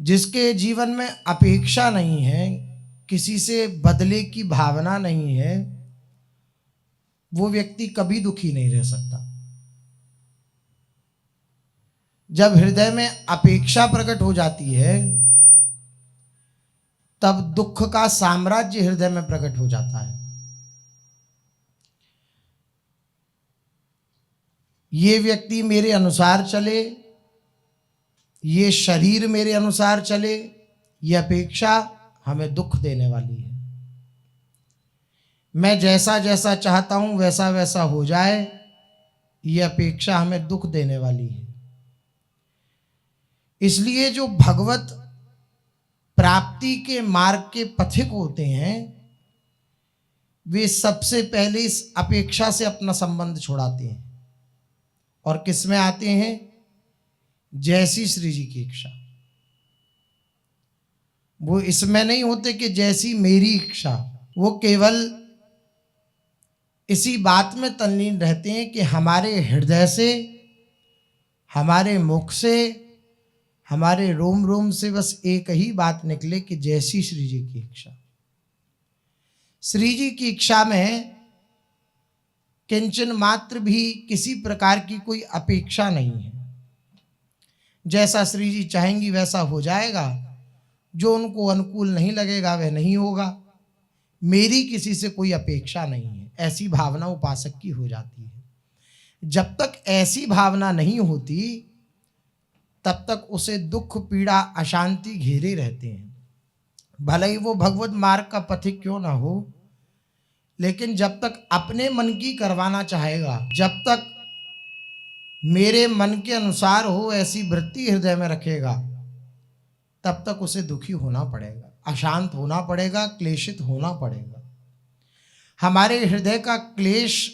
जिसके जीवन में अपेक्षा नहीं है, किसी से बदले की भावना नहीं है, वो व्यक्ति कभी दुखी नहीं रह सकता। जब हृदय में अपेक्षा प्रकट हो जाती है तब दुख का साम्राज्य हृदय में प्रकट हो जाता है। ये व्यक्ति मेरे अनुसार चले, ये शरीर मेरे अनुसार चले, ये अपेक्षा हमें दुख देने वाली है। मैं जैसा जैसा चाहता हूं वैसा वैसा हो जाए, ये अपेक्षा हमें दुख देने वाली है। इसलिए जो भगवत प्राप्ति के मार्ग के पथिक होते हैं वे सबसे पहले इस अपेक्षा से अपना संबंध छुड़ाते हैं और किस में आते हैं? जैसी श्री जी की इच्छा। वो इसमें नहीं होते कि जैसी मेरी इच्छा, वो केवल इसी बात में तल्लीन रहते हैं कि हमारे हृदय से, हमारे मुख से, हमारे रोम रोम से बस एक ही बात निकले कि जैसी श्री जी की इच्छा। श्री जी की इच्छा में किंचन मात्र भी किसी प्रकार की कोई अपेक्षा नहीं है। जैसा श्री जी चाहेंगी वैसा हो जाएगा, जो उनको अनुकूल नहीं लगेगा वह नहीं होगा। मेरी किसी से कोई अपेक्षा नहीं है, ऐसी भावना उपासक की हो जाती है। जब तक ऐसी भावना नहीं होती तब तक उसे दुख, पीड़ा, अशांति घेरे रहते हैं। भले ही वो भगवत मार्ग का पथिक क्यों ना हो, लेकिन जब तक अपने मन की करवाना चाहेगा, जब तक मेरे मन के अनुसार हो ऐसी वृत्ति हृदय में रखेगा, तब तक उसे दुखी होना पड़ेगा, अशांत होना पड़ेगा, क्लेशित होना पड़ेगा। हमारे हृदय का क्लेश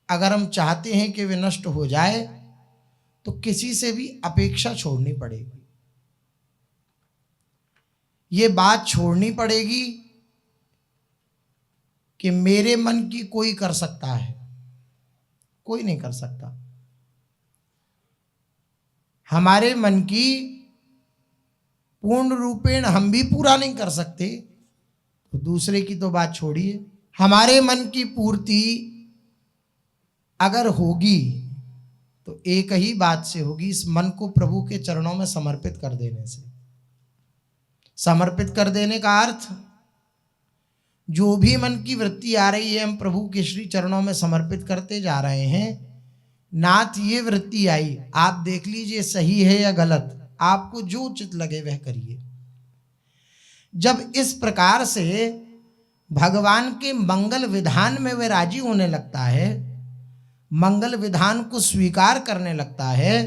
अगर हम चाहते हैं कि वे नष्ट हो जाए तो किसी से भी अपेक्षा छोड़नी पड़ेगी। ये बात छोड़नी पड़ेगी कि मेरे मन की कोई कर सकता है, कोई नहीं कर सकता। हमारे मन की पूर्ण रूपेण हम भी पूरा नहीं कर सकते, तो दूसरे की तो बात छोड़िए। हमारे मन की पूर्ति अगर होगी तो एक ही बात से होगी, इस मन को प्रभु के चरणों में समर्पित कर देने से। समर्पित कर देने का अर्थ, जो भी मन की वृत्ति आ रही है हम प्रभु के श्री चरणों में समर्पित करते जा रहे हैं। नाथ ये वृत्ति आई, आप देख लीजिए सही है या गलत, आपको जो उचित लगे वह करिए। जब इस प्रकार से भगवान के मंगल विधान में वह राजी होने लगता है, मंगल विधान को स्वीकार करने लगता है,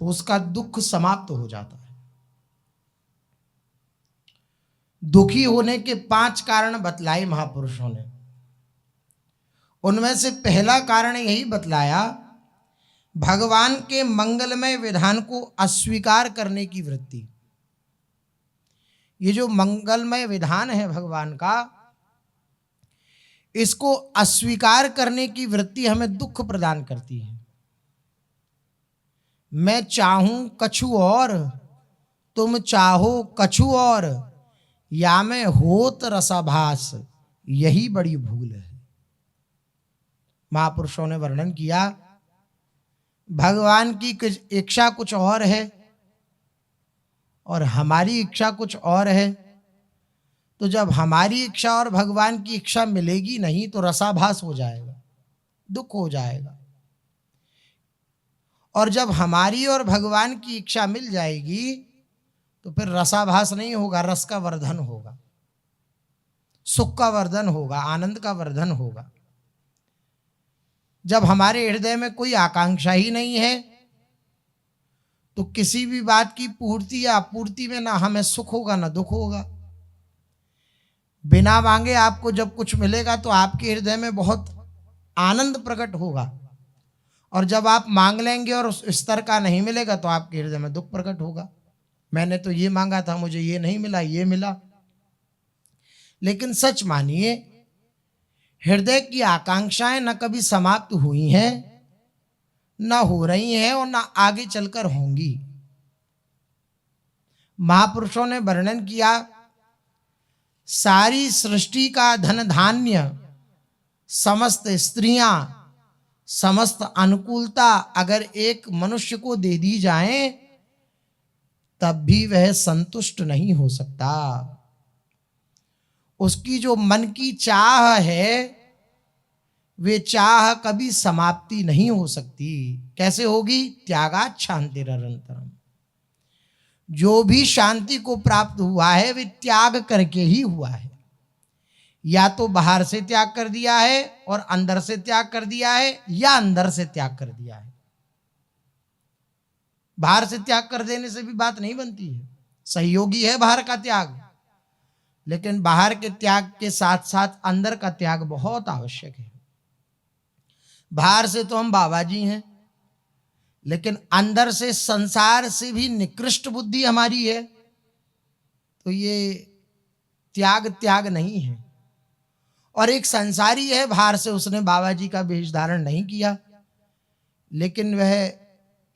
तो उसका दुख समाप्त हो जाता है। दुखी होने के 5 कारण बतलाए महापुरुषों ने। उनमें से पहला कारण यही बतलाया, भगवान के मंगलमय विधान को अस्वीकार करने की वृत्ति। ये जो मंगलमय विधान है भगवान का, इसको अस्वीकार करने की वृत्ति हमें दुख प्रदान करती है। मैं चाहूं कछु और, तुम चाहो कछु और, या मैं होत रसाभास, यही बड़ी भूल है। महापुरुषों ने वर्णन किया, भगवान की इच्छा कुछ और है और हमारी इच्छा कुछ और है। तो जब हमारी इच्छा और भगवान की इच्छा मिलेगी नहीं तो रसाभास हो जाएगा, दुख हो जाएगा। और जब हमारी और भगवान की इच्छा मिल जाएगी तो फिर रसाभास नहीं होगा, रस का वर्धन होगा, सुख का वर्धन होगा, आनंद का वर्धन होगा। जब हमारे हृदय में कोई आकांक्षा ही नहीं है तो किसी भी बात की पूर्ति या अपूर्ति में ना हमें सुख होगा ना दुख होगा। बिना मांगे आपको जब कुछ मिलेगा तो आपके हृदय में बहुत आनंद प्रकट होगा, और जब आप मांग लेंगे और उस स्तर का नहीं मिलेगा तो आपके हृदय में दुख प्रकट होगा। मैंने तो ये मांगा था, मुझे ये नहीं मिला, ये मिला। लेकिन सच मानिए, हृदय की आकांक्षाएं न कभी समाप्त हुई हैं, न हो रही हैं और न आगे चलकर होंगी। महापुरुषों ने वर्णन किया, सारी सृष्टि का धन धान्य, समस्त स्त्रियां, समस्त अनुकूलता अगर एक मनुष्य को दे दी जाए तब भी वह संतुष्ट नहीं हो सकता। उसकी जो मन की चाह है वे चाह कभी समाप्ति नहीं हो सकती। कैसे होगी? त्यागात् शांतिरनंतरम। जो भी शांति को प्राप्त हुआ है वे त्याग करके ही हुआ है। या तो बाहर से त्याग कर दिया है और अंदर से त्याग कर दिया है, या अंदर से त्याग कर दिया है। बाहर से त्याग कर देने से भी बात नहीं बनती है, सहयोगी है बाहर का त्याग, लेकिन बाहर के त्याग के साथ साथ अंदर का त्याग बहुत आवश्यक है। बाहर से तो हम बाबा जी हैं, लेकिन अंदर से संसार से भी निकृष्ट बुद्धि हमारी है, तो ये त्याग नहीं है। और एक संसारी है, बाहर से उसने बाबा जी का वेश धारण नहीं किया, लेकिन वह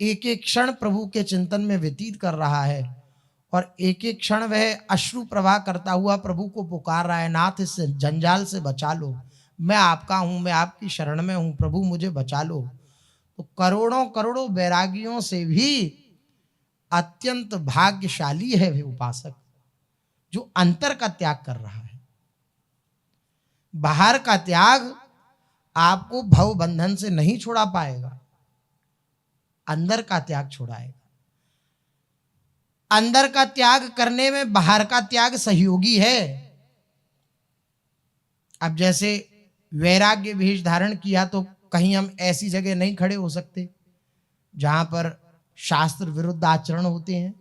एक एक क्षण प्रभु के चिंतन में व्यतीत कर रहा है और एक एक क्षण वह अश्रु प्रवाह करता हुआ प्रभु को पुकार रहा है, नाथ इस जंजाल से बचा लो, मैं आपका हूं, मैं आपकी शरण में हूं, प्रभु मुझे बचा लो। तो करोड़ों करोड़ों वैरागियों से भी अत्यंत भाग्यशाली है वे उपासक जो अंतर का त्याग कर रहा है। बाहर का त्याग आपको भव बंधन से नहीं छुड़ा पाएगा, अंदर का त्याग छुड़ाएगा। अंदर का त्याग करने में बाहर का त्याग सहयोगी है। अब जैसे वैराग्य वेश धारण किया तो कहीं हम ऐसी जगह नहीं खड़े हो सकते जहां पर शास्त्र विरुद्ध आचरण होते हैं,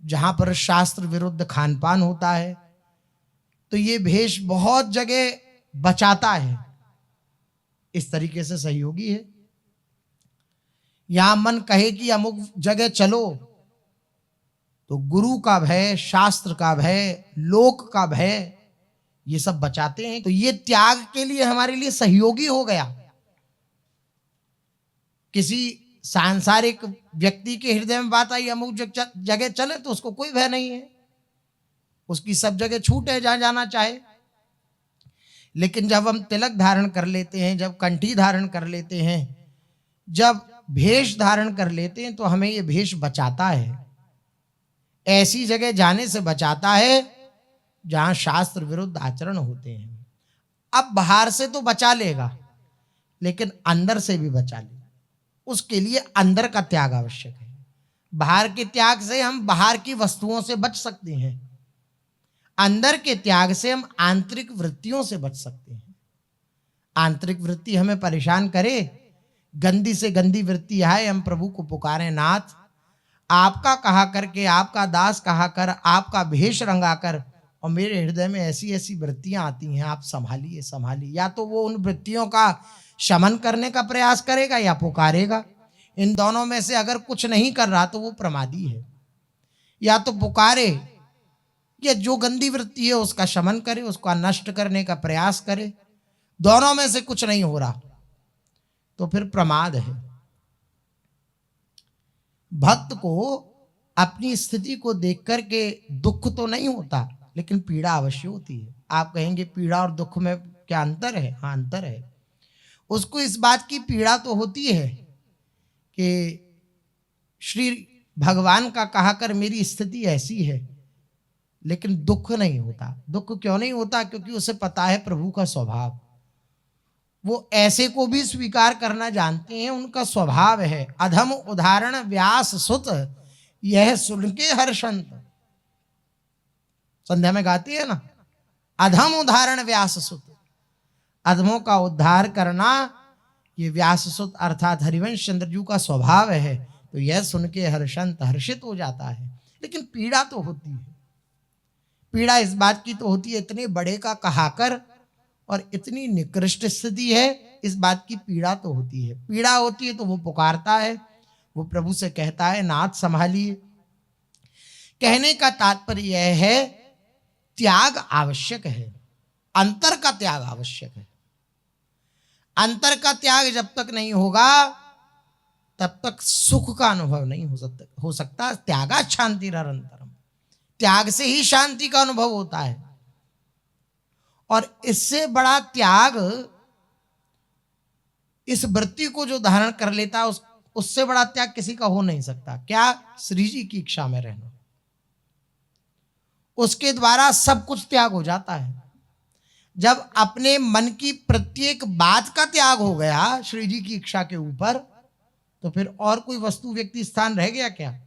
जहां पर शास्त्र विरुद्ध खान पान होता है। तो ये भेष बहुत जगह बचाता है, इस तरीके से सहयोगी है। यहां मन कहे कि अमुक जगह चलो तो गुरु का भय, शास्त्र का भय, लोक का भय, ये सब बचाते हैं। तो ये त्याग के लिए हमारे लिए सहयोगी हो गया। किसी सांसारिक व्यक्ति के हृदय में बात आई अमुक जगह चले तो उसको कोई भय नहीं है, उसकी सब जगह छूट है जहां जाना चाहे। लेकिन जब हम तिलक धारण कर लेते हैं, जब कंठी धारण कर लेते हैं, जब भेष धारण कर लेते हैं, तो हमें ये भेष बचाता है, ऐसी जगह जाने से बचाता है जहां शास्त्र विरुद्ध आचरण होते हैं। अब बाहर से तो बचा लेगा, लेकिन अंदर से भी बचा लेगा। उसके लिए अंदर का त्याग आवश्यक है। बाहर के त्याग से हम बाहर की वस्तुओं से बच सकते हैं, अंदर के त्याग से हम आंतरिक वृत्तियों से बच सकते हैं। आंतरिक वृत्ति हमें परेशान करे, गंदी से गंदी वृत्ति आए, हम प्रभु को पुकारें, नाथ आपका कहा करके, आपका दास कहा कर, आपका भेष रंगा कर, और मेरे हृदय में ऐसी ऐसी वृत्तियां आती हैं, आप संभालिए संभालिए। या तो वो उन वृत्तियों का शमन करने का प्रयास करेगा या पुकारेगा। इन दोनों में से अगर कुछ नहीं कर रहा तो वो प्रमादी है। या तो पुकारे या जो गंदी वृत्ति है उसका शमन करे, उसका नष्ट करने का प्रयास करे। दोनों में से कुछ नहीं हो रहा तो फिर प्रमाद है। भक्त को अपनी स्थिति को देख करके दुख तो नहीं होता, लेकिन पीड़ा अवश्य होती है। आप कहेंगे पीड़ा और दुख में क्या अंतर है? हाँ, अंतर है। उसको इस बात की पीड़ा तो होती है कि श्री भगवान का कहा कर मेरी स्थिति ऐसी है, लेकिन दुख नहीं होता। दुख क्यों नहीं होता? क्योंकि उसे पता है प्रभु का स्वभाव, वो ऐसे को भी स्वीकार करना जानते हैं, उनका स्वभाव है। अधम उदाहरण व्यास सुत यह सुन के हर्षंत, संध्या में गाती है ना, अधम उदाहरण व्यास सुत। अधमों का उद्धार करना ये व्यास सुत अर्थात हरिवंश चंद्र जी का स्वभाव है। तो यह सुन के हर्षंत, हर्षित हो जाता है। लेकिन पीड़ा तो होती है। पीड़ा इस बात की तो होती है, इतने बड़े का कहाकर और इतनी निकृष्ट स्थिति है, इस बात की पीड़ा तो होती है। पीड़ा होती है तो वो पुकारता है, वो प्रभु से कहता है नाथ संभालिए। कहने का तात्पर्य यह है त्याग आवश्यक है, अंतर का त्याग आवश्यक है। अंतर का त्याग जब तक नहीं होगा तब तक सुख का अनुभव नहीं हो सकता। त्यागा शांतिरनंतरम, त्याग से ही शांति का अनुभव होता है। और इससे बड़ा त्याग, इस वृत्ति को जो धारण कर लेता है उससे बड़ा त्याग किसी का हो नहीं सकता। क्या? श्री जी की इच्छा में रहना, उसके द्वारा सब कुछ त्याग हो जाता है। जब अपने मन की प्रत्येक बात का त्याग हो गया श्री जी की इच्छा के ऊपर, तो फिर और कोई वस्तु व्यक्ति स्थान रह गया क्या?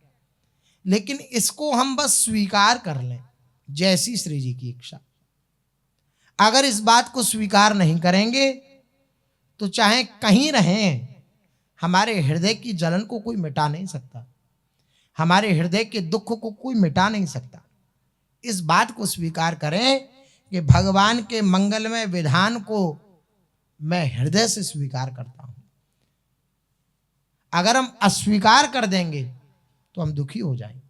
लेकिन इसको हम बस स्वीकार कर लें, जैसी श्री जी की इच्छा। अगर इस बात को स्वीकार नहीं करेंगे तो चाहे कहीं रहें, हमारे हृदय की जलन को कोई मिटा नहीं सकता, हमारे हृदय के दुख को कोई मिटा नहीं सकता। इस बात को स्वीकार करें कि भगवान के मंगलमय विधान को मैं हृदय से स्वीकार करता हूं। अगर हम अस्वीकार कर देंगे तो हम दुखी हो जाएंगे,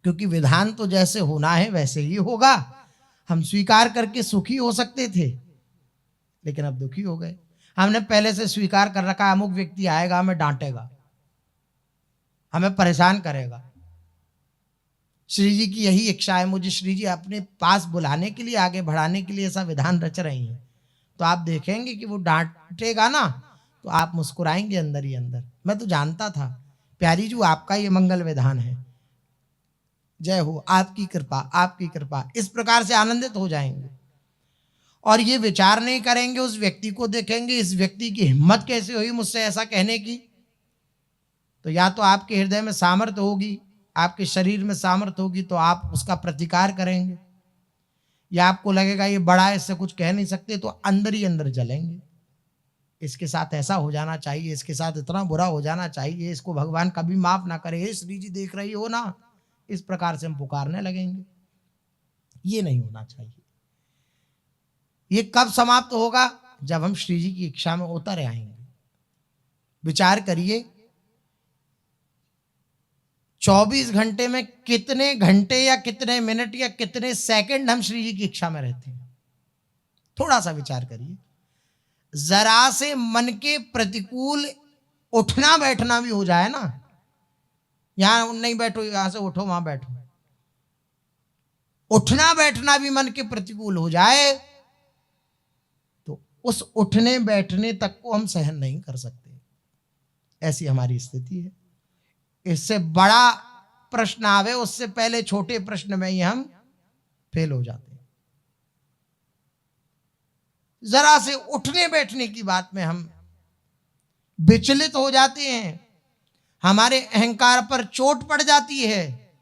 क्योंकि विधान तो जैसे होना है वैसे ही होगा। हम स्वीकार करके सुखी हो सकते थे, लेकिन अब दुखी हो गए। हमने पहले से स्वीकार कर रखा, अमुक व्यक्ति आएगा, हमें डांटेगा, हमें परेशान करेगा। श्री जी की यही इच्छा है, मुझे श्री जी अपने पास बुलाने के लिए, आगे बढ़ाने के लिए ऐसा विधान रच रही हैं। तो आप देखेंगे कि वो डांटेगा ना, तो आप मुस्कुराएंगे अंदर ही अंदर। मैं तो जानता था प्यारी जी आपका ये मंगल विधान है, जय हो, आपकी कृपा, आपकी कृपा। इस प्रकार से आनंदित हो जाएंगे और ये विचार नहीं करेंगे। उस व्यक्ति को देखेंगे, इस व्यक्ति की हिम्मत कैसे हुई मुझसे ऐसा कहने की। तो या तो आपके हृदय में सामर्थ्य होगी, आपके शरीर में सामर्थ्य होगी, तो आप उसका प्रतिकार करेंगे, या आपको लगेगा ये बड़ा है, इससे कुछ कह नहीं सकते, तो अंदर ही अंदर जलेंगे। इसके साथ ऐसा हो जाना चाहिए, इसके साथ इतना बुरा हो जाना चाहिए, इसको भगवान कभी माफ ना करे, हे श्री जी देख रही हो ना। इस प्रकार से हम पुकारने लगेंगे। ये नहीं होना चाहिए। ये कब समाप्त होगा? जब हम श्री जी की इच्छा में उतर आएंगे। विचार करिए, 24 घंटे में कितने घंटे या कितने मिनट या कितने सेकंड हम श्री जी की इच्छा में रहते हैं? थोड़ा सा विचार करिए। जरा से मन के प्रतिकूल उठना बैठना भी हो जाए ना, यहां नहीं बैठो, यहां से उठो, वहां बैठो, उठना बैठना भी मन के प्रतिकूल हो जाए, तो उस उठने बैठने तक को हम सहन नहीं कर सकते। ऐसी हमारी स्थिति है। इससे बड़ा प्रश्न आवे उससे पहले छोटे प्रश्न में ही हम फेल हो जाते हैं। जरा से उठने बैठने की बात में हम विचलित हो जाते हैं, हमारे अहंकार पर चोट पड़ जाती है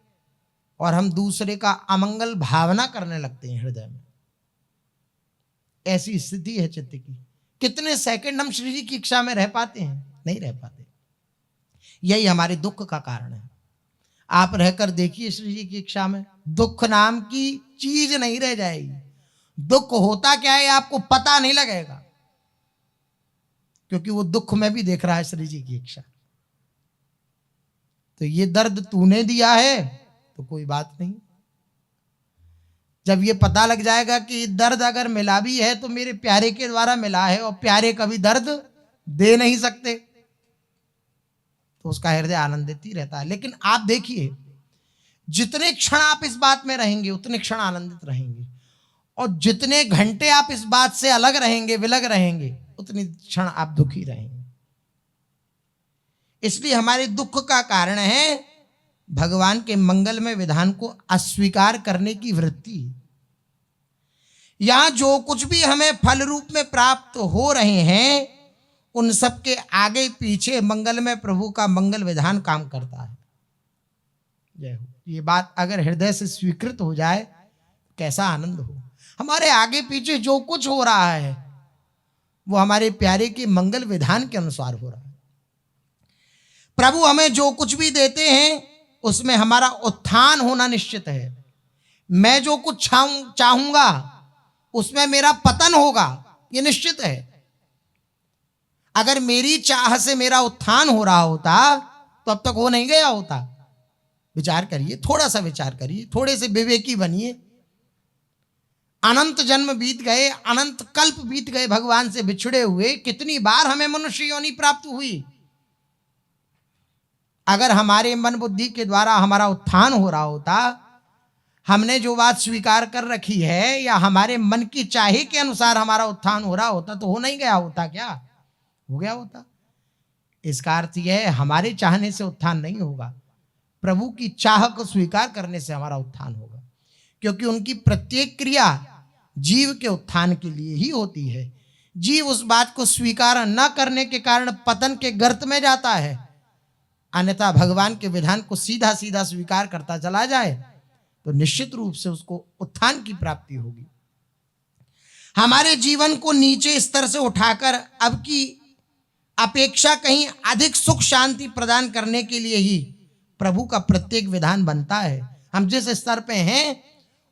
और हम दूसरे का अमंगल भावना करने लगते हैं हृदय में। ऐसी स्थिति है चित्त की। कितने सेकंड हम श्री जी की इच्छा में रह पाते हैं? नहीं रह पाते। यही हमारे दुख का कारण है। आप रहकर देखिए श्री जी की इच्छा में, दुख नाम की चीज नहीं रह जाएगी। दुख होता क्या है आपको पता नहीं लगेगा, क्योंकि वो दुख में भी देख रहा है श्री जी की इच्छा। तो ये दर्द तूने दिया है तो कोई बात नहीं। जब ये पता लग जाएगा कि दर्द अगर मिला भी है तो मेरे प्यारे के द्वारा मिला है, और प्यारे कभी दर्द दे नहीं सकते, तो उसका हृदय आनंदित ही रहता है। लेकिन आप देखिए, जितने क्षण आप इस बात में रहेंगे उतने क्षण आनंदित रहेंगे, और जितने घंटे आप इस बात से अलग रहेंगे, विलग रहेंगे, उतने क्षण आप दुखी रहेंगे। इसलिए हमारे दुख का कारण है भगवान के मंगलमय विधान को अस्वीकार करने की वृत्ति। यहां जो कुछ भी हमें फल रूप में प्राप्त हो रहे हैं, उन सब के आगे पीछे मंगलमय प्रभु का मंगल विधान काम करता है। जय हो। ये बात अगर हृदय से स्वीकृत हो जाए, कैसा आनंद हो। हमारे आगे पीछे जो कुछ हो रहा है वो हमारे प्यारे के मंगल विधान के अनुसार हो रहा है। प्रभु हमें जो कुछ भी देते हैं उसमें हमारा उत्थान होना निश्चित है। मैं जो कुछ चाहूंगा उसमें मेरा पतन होगा, ये निश्चित है। अगर मेरी चाह से मेरा उत्थान हो रहा होता तो अब तक हो नहीं गया होता। विचार करिए, थोड़ा सा विचार करिए, थोड़े से विवेकी बनिए। अनंत जन्म बीत गए, अनंत कल्प बीत गए भगवान से बिछड़े हुए। कितनी बार हमें मनुष्य योनि प्राप्त हुई, अगर हमारे मन बुद्धि के द्वारा हमारा उत्थान हो रहा होता, हमने जो बात स्वीकार कर रखी है या हमारे मन की चाहे के अनुसार हमारा उत्थान हो रहा होता तो हो नहीं गया होता क्या? हो गया होता। इसका अर्थ यह है हमारे चाहने से उत्थान नहीं होगा, प्रभु की चाह को स्वीकार करने से हमारा उत्थान होगा, क्योंकि उनकी प्रत्येक क्रिया जीव के उत्थान के लिए ही होती है। जीव उस बात को स्वीकार न करने के कारण पतन के गर्त में जाता है, अन्यथा भगवान के विधान को सीधा सीधा स्वीकार करता चला जाए तो निश्चित रूप से उसको उत्थान की प्राप्ति होगी। हमारे जीवन को नीचे स्तर से उठाकर अब की अपेक्षा कहीं अधिक सुख शांति प्रदान करने के लिए ही प्रभु का प्रत्येक विधान बनता है। हम जिस स्तर पे हैं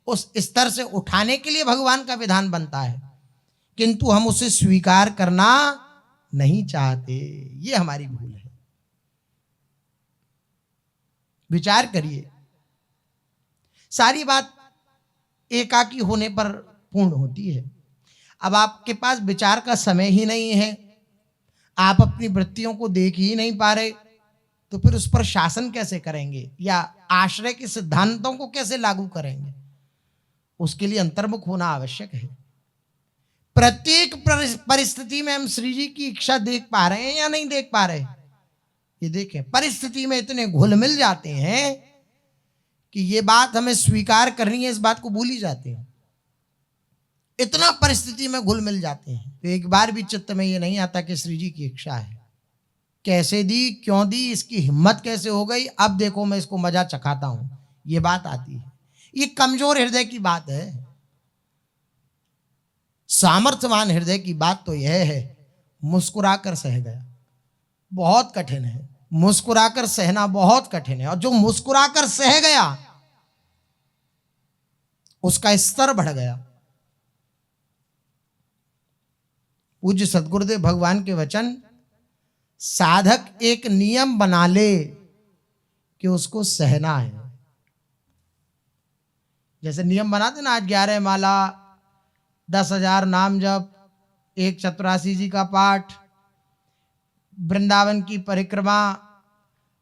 उस स्तर से उठाने के लिए भगवान का विधान बनता है, किंतु हम उसे स्वीकार करना नहीं चाहते। ये हमारी भूल है। विचार करिए, सारी बात एकाकी होने पर पूर्ण होती है। अब आपके पास विचार का समय ही नहीं है, आप अपनी वृत्तियों को देख ही नहीं पा रहे, तो फिर उस पर शासन कैसे करेंगे या आश्रय के सिद्धांतों को कैसे लागू करेंगे? उसके लिए अंतर्मुख होना आवश्यक है। प्रत्येक परिस्थिति में हम श्री जी की इच्छा देख पा रहे हैं या नहीं देख पा रहे? ये देखें, परिस्थिति में इतने घुल मिल जाते हैं कि ये बात हमें स्वीकार करनी है, इस बात को भूल ही जाते हैं। इतना परिस्थिति में घुल मिल जाते हैं तो एक बार भी चित्त में ये नहीं आता कि श्री जी की इच्छा है। कैसे दी, क्यों दी, इसकी हिम्मत कैसे हो गई, अब देखो मैं इसको मजा चखाता हूं, ये बात आती है। ये कमजोर हृदय की बात है। सामर्थ्यवान हृदय की बात तो यह है मुस्कुराकर सह गया। बहुत कठिन है, मुस्कुराकर सहना बहुत कठिन है, और जो मुस्कुराकर सह गया उसका स्तर बढ़ गया। पूज्य सद्गुरुदेव भगवान के वचन, साधक एक नियम बना ले कि उसको सहना है। जैसे नियम बनाते ना, आज 11 माला, 10,000 नाम जप, 1 चतुरासी जी का पाठ, वृंदावन की परिक्रमा,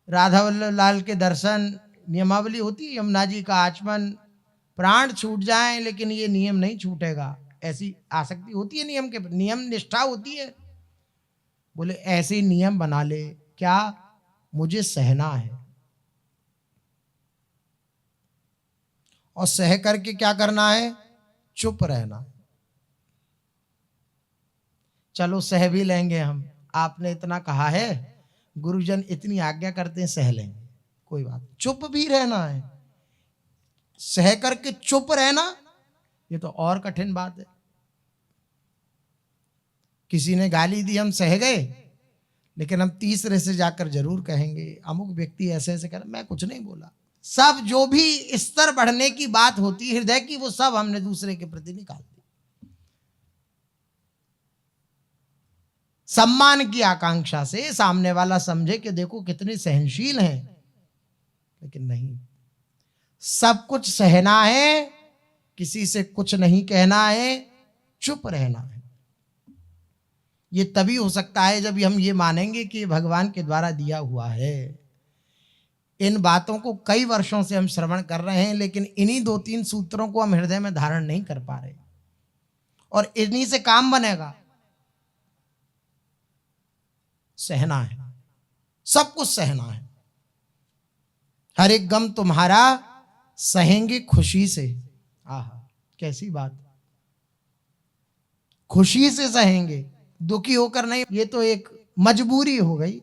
राधा वल्लभ लाल के दर्शन, नियमावली होती है। यमुना जी का आचमन, प्राण छूट जाएं लेकिन ये नियम नहीं छूटेगा, ऐसी आसक्ति होती है नियम के, नियम निष्ठा होती है। बोले ऐसे नियम बना ले, क्या? मुझे सहना है। और सह करके क्या करना है? चुप रहना। चलो सह भी लेंगे हम, आपने इतना कहा है, गुरुजन इतनी आज्ञा करते हैं, सह लेंगे, कोई बात। चुप भी रहना है, सह करके चुप रहना, ये तो और कठिन बात है। किसी ने गाली दी, हम सह गए, लेकिन हम तीसरे से जाकर जरूर कहेंगे अमुक व्यक्ति ऐसे ऐसे कर, मैं कुछ नहीं बोला। सब जो भी स्तर बढ़ने की बात होती है हृदय की, वो सब हमने दूसरे के प्रति निकाल दी। सम्मान की आकांक्षा से सामने वाला समझे कि देखो कितने सहनशील हैं, लेकिन नहीं, सब कुछ सहना है, किसी से कुछ नहीं कहना है, चुप रहना है। ये तभी हो सकता है जब हम ये मानेंगे कि भगवान के द्वारा दिया हुआ है। इन बातों को कई वर्षों से हम श्रवण कर रहे हैं, लेकिन इन्हीं 2-3 सूत्रों को हम हृदय में धारण नहीं कर पा रहे, और इन्हीं से काम बनेगा। सहना है, सब कुछ सहना है। हर एक गम तुम्हारा सहेंगे खुशी से। आहा, कैसी बात, खुशी से सहेंगे, दुखी होकर नहीं। ये तो एक मजबूरी हो गई,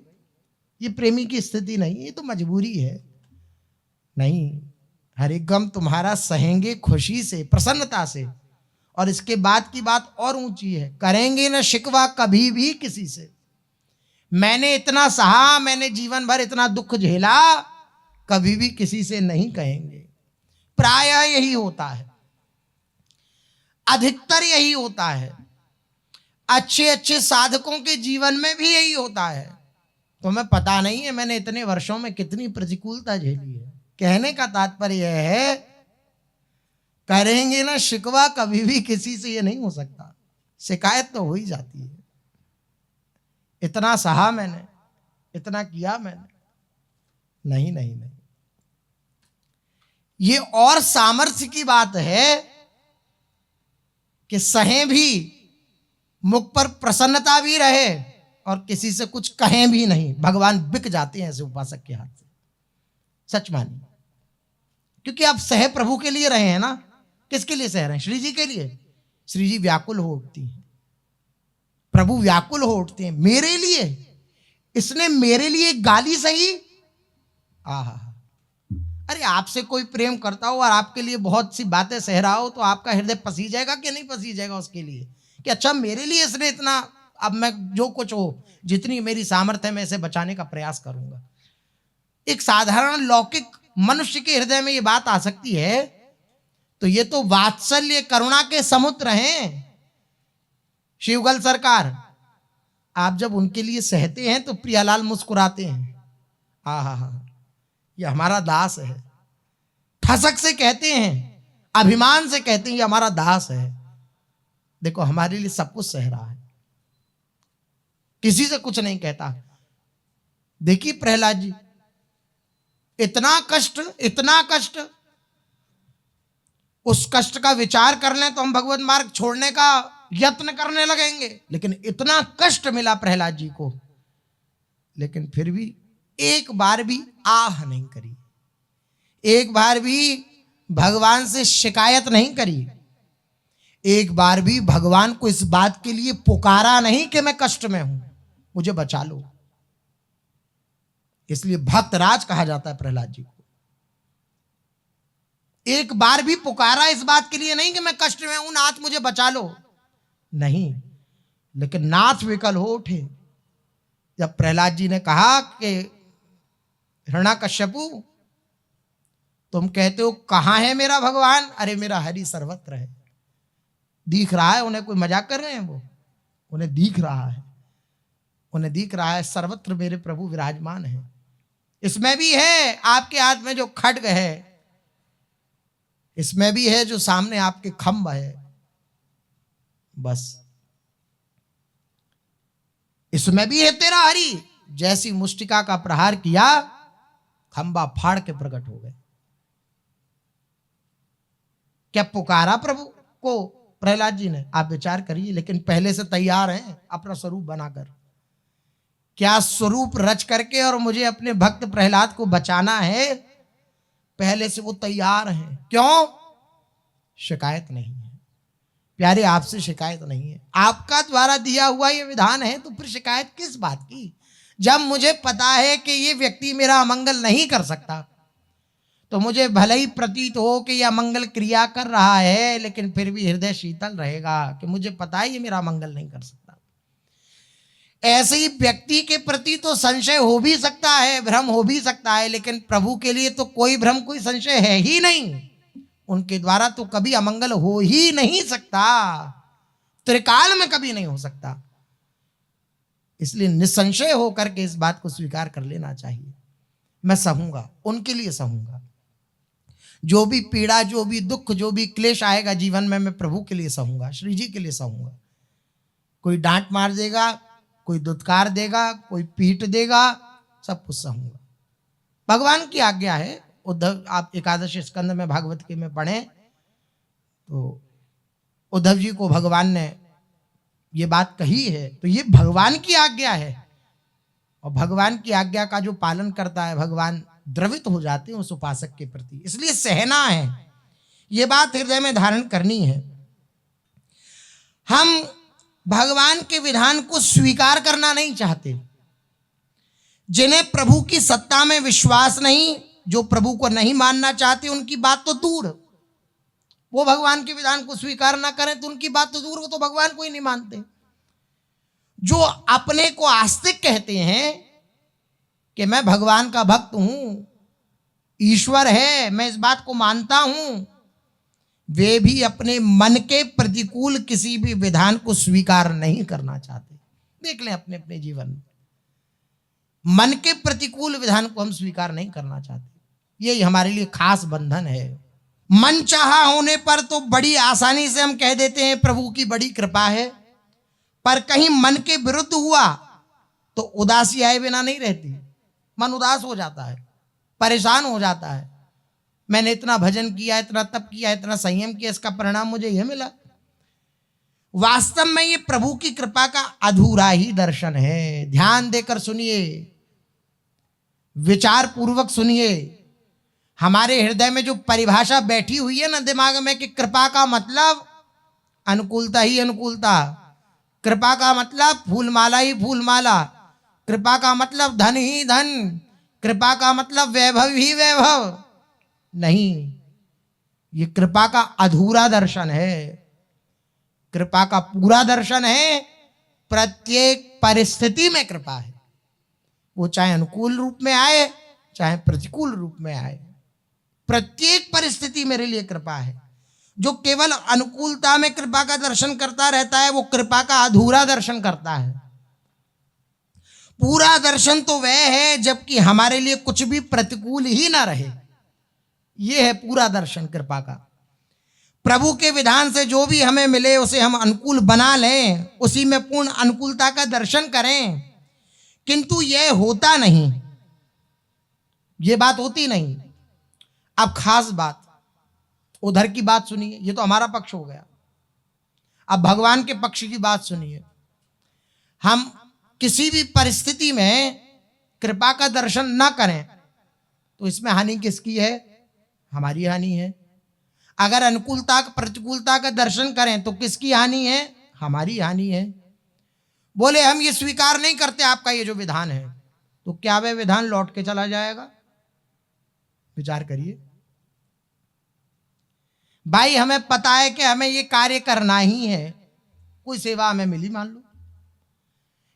ये प्रेमी की स्थिति नहीं, ये तो मजबूरी है। नहीं, हर एक गम तुम्हारा सहेंगे खुशी से, प्रसन्नता से। और इसके बाद की बात और ऊंची है, करेंगे न शिकवा कभी भी किसी से। मैंने इतना सहा, मैंने जीवन भर इतना दुख झेला, कभी भी किसी से नहीं कहेंगे। प्रायः यही होता है, अधिकतर यही होता है, अच्छे अच्छे साधकों के जीवन में भी यही होता है। तुम्हें पता नहीं है मैंने इतने वर्षों में कितनी प्रतिकूलता झेली है। कहने का तात्पर्य यह है, करेंगे ना शिकवा कभी भी किसी से, ये नहीं हो सकता। शिकायत तो हो ही जाती है, इतना सहा मैंने, इतना किया मैंने, नहीं नहीं नहीं, ये और सामर्थ्य की बात है कि सहें भी, मुख पर प्रसन्नता भी रहे और किसी से कुछ कहें भी नहीं। भगवान बिक जाते हैं ऐसे उपासक के हाथ से, सच मानिए। क्योंकि आप सह प्रभु के लिए रहे हैं ना। किसके लिए सह रहे हैं? श्री जी के लिए। श्री जी व्याकुल हो उठती हैं, प्रभु व्याकुल हो उठते हैं मेरे लिए। इसने मेरे लिए गाली सही। आहा, अरे आपसे कोई प्रेम करता हो और आपके लिए बहुत सी बातें सह रहा हो तो आपका हृदय पसी जाएगा कि नहीं पसी जाएगा उसके लिए, कि अच्छा मेरे लिए इसने इतना, अब मैं जो कुछ हो, जितनी मेरी सामर्थ्य है मैं इसे बचाने का प्रयास करूंगा। एक साधारण लौकिक मनुष्य के हृदय में ये बात आ सकती है, तो ये तो वात्सल्य करुणा के समुद्र हैं। शिवगल सरकार, आप जब उनके लिए सहते हैं तो प्रियालाल मुस्कुराते हैं। आहा, ये हमारा दास है। ठसक से कहते हैं, अभिमान से कहते हैं ये हमारा दास है। देखो हमारे लिए सब कुछ सह रहा है, किसी से कुछ नहीं कहता। देखिए प्रहलाद जी, इतना कष्ट, इतना कष्ट, उस कष्ट का विचार कर लें तो हम भगवत मार्ग छोड़ने का यत्न करने लगेंगे। लेकिन इतना कष्ट मिला प्रहलाद जी को, लेकिन फिर भी एक बार भी आह नहीं करी, एक बार भी भगवान से शिकायत नहीं करी, एक बार भी भगवान को इस बात के लिए पुकारा नहीं कि मैं कष्ट में हूं, मुझे बचा लो। इसलिए भक्तराज कहा जाता है प्रहलाद जी को। एक बार भी पुकारा इस बात के लिए नहीं कि मैं कष्ट में हूं, नाथ मुझे बचा लो, नहीं। लेकिन नाथ विकल हो उठे जब प्रहलाद जी ने कहा कि हिरण्याकश्यपु, तुम कहते हो कहां है मेरा भगवान? अरे मेरा हरि सर्वत्र है। दिख रहा है उन्हें, कोई मजाक कर रहे हैं वो? उन्हें दिख रहा है, उन्हें दिख रहा है सर्वत्र मेरे प्रभु विराजमान है। इसमें भी है आपके हाथ में जो खड्ग है, इसमें भी है जो सामने आपके खंभ है, बस इसमें भी है तेरा हरि। जैसी मुष्टिका का प्रहार किया, खंबा फाड़ के प्रकट हो गए। क्या पुकारा प्रभु को प्रहलाद जी ने? आप विचार करिए। लेकिन पहले से तैयार हैं अपना स्वरूप बनाकर, क्या स्वरूप रच करके, और मुझे अपने भक्त प्रहलाद को बचाना है, पहले से वो तैयार हैं। क्यों? शिकायत नहीं है प्यारे, आपसे शिकायत नहीं है। आपका द्वारा दिया हुआ ये विधान है, तो फिर शिकायत किस बात की? जब मुझे पता है कि ये व्यक्ति मेरा अमंगल नहीं कर सकता, तो मुझे भले ही प्रतीत हो कि यह मंगल क्रिया कर रहा है, लेकिन फिर भी हृदय शीतल रहेगा कि मुझे पता है ये मेरा मंगल नहीं कर सकता। ऐसे ही व्यक्ति के प्रति तो संशय हो भी सकता है, भ्रम हो भी सकता है, लेकिन प्रभु के लिए तो कोई भ्रम, कोई संशय है ही नहीं। उनके द्वारा तो कभी अमंगल हो ही नहीं सकता, त्रिकाल में कभी नहीं हो सकता। इसलिए निसंशय होकर के इस बात को स्वीकार कर लेना चाहिए। मैं सहूंगा, उनके लिए सहूंगा। जो भी पीड़ा, जो भी दुख, जो भी क्लेश आएगा जीवन में, मैं प्रभु के लिए सहूंगा, श्री जी के लिए सहूंगा। कोई डांट मार देगा, कोई दुत्कार देगा, कोई पीट देगा, सब कुछ सहूंगा। भगवान की आज्ञा है। उद्धव, आप एकादश स्कंद में भागवत के में पढ़ें तो उद्धव जी को भगवान ने ये बात कही है, तो ये भगवान की आज्ञा है। और भगवान की आज्ञा का जो पालन करता है, भगवान द्रवित हो जाते हैं उस उपासक के प्रति। इसलिए सहना है, ये बात हृदय में धारण करनी है। हम भगवान के विधान को स्वीकार करना नहीं चाहते। जिन्हें प्रभु की सत्ता में विश्वास नहीं, जो प्रभु को नहीं मानना चाहते, उनकी बात तो दूर, वो भगवान के विधान को स्वीकार ना करें तो उनकी बात तो दूर, वो तो भगवान को ही नहीं मानते। जो अपने को आस्तिक कहते हैं कि मैं भगवान का भक्त हूं, ईश्वर है, मैं इस बात को मानता हूं, वे भी अपने मन के प्रतिकूल किसी भी विधान को स्वीकार नहीं करना चाहते। देख लें अपने अपने जीवन में, मन के प्रतिकूल विधान को हम स्वीकार नहीं करना चाहते। यही हमारे लिए खास बंधन है। मन चाहा होने पर तो बड़ी आसानी से हम कह देते हैं प्रभु की बड़ी कृपा है, पर कहीं मन के विरुद्ध हुआ तो उदासी आए बिना नहीं रहती, मन उदास हो जाता है। परेशान हो जाता है। मैंने इतना भजन किया, इतना तप किया, इतना संयम किया, इसका परिणाम मुझे यह मिला। वास्तव में ये प्रभु की कृपा का अधूरा ही दर्शन है। ध्यान देकर सुनिए, विचार पूर्वक सुनिए। हमारे हृदय में जो परिभाषा बैठी हुई है ना दिमाग में कि कृपा का मतलब अनुकूलता ही अनुकूलता, कृपा का मतलब फूलमाला ही फूलमाला, कृपा का मतलब धन ही धन, कृपा का मतलब वैभव ही वैभव, नहीं, ये कृपा का अधूरा दर्शन है। कृपा का पूरा दर्शन है प्रत्येक परिस्थिति में कृपा है, वो चाहे अनुकूल रूप में आए चाहे प्रतिकूल रूप में आए, प्रत्येक परिस्थिति मेरे लिए कृपा है। जो केवल अनुकूलता में कृपा का दर्शन करता रहता है वो कृपा का अधूरा दर्शन करता है। पूरा दर्शन तो वह है जबकि हमारे लिए कुछ भी प्रतिकूल ही ना रहे, यह है पूरा दर्शन कृपा का। प्रभु के विधान से जो भी हमें मिले उसे हम अनुकूल बना लें, उसी में पूर्ण अनुकूलता का दर्शन करें, किंतु यह होता नहीं, यह बात होती नहीं। अब खास बात, उधर की बात सुनिए, ये तो हमारा पक्ष हो गया। अब भगवान के पक्ष की बात सुनिए। हम किसी भी परिस्थिति में कृपा का दर्शन ना करें तो इसमें हानि किसकी है? हमारी हानि है। अगर अनुकूलता प्रतिकूलता का दर्शन करें तो किसकी हानि है? हमारी हानि है। बोले हम ये स्वीकार नहीं करते आपका ये जो विधान है, तो क्या वह विधान लौट के चला जाएगा? विचार करिए भाई। हमें पता है कि हमें ये कार्य करना ही है, कोई सेवा हमें मिली, मान लो